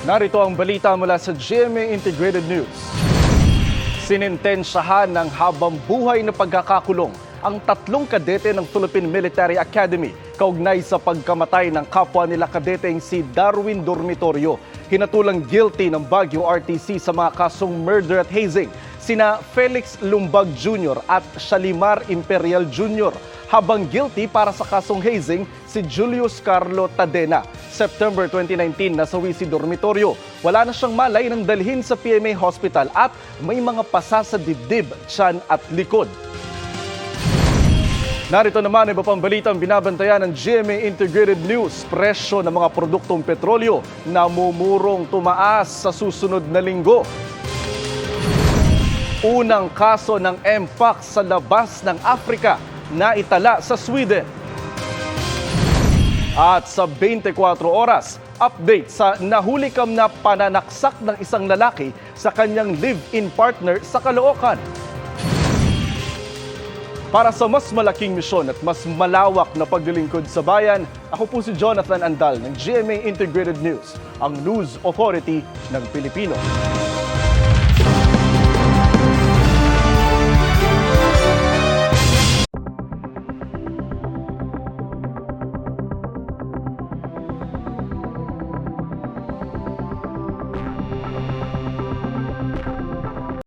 Narito ang balita mula sa GMA Integrated News. Sinintensyahan ng habang buhay na pagkakakulong ang 3 kadete ng Philippine Military Academy kaugnay sa pagkamatay ng kapwa nila kadeteng si Darwin Dormitorio. Hinatulang guilty ng Baguio RTC sa mga kasong murder at hazing sina Felix Lumbag Jr. at Shalimar Imperial Jr. Habang guilty para sa kasong hazing si Julius Carlo Tadena. September 2019 nasawi si Dormitorio. Wala na siyang malay nang dalhin sa PMA Hospital at may mga pasa sa dibdib, tiyan at likod. Narito naman iba pang balita ang binabantayan ng GMA Integrated News. Presyo ng mga produktong petrolyo namumurong tumaas sa susunod na linggo. Unang kaso ng Mpox sa labas ng Africa na itala sa Sweden. At sa 24 oras, update sa nahulikam na pananaksak ng isang lalaki sa kanyang live-in partner sa Caloocan. Para sa mas malaking misyon at mas malawak na paglilingkod sa bayan, ako po si Jonathan Andal ng GMA Integrated News, ang News Authority ng Pilipino.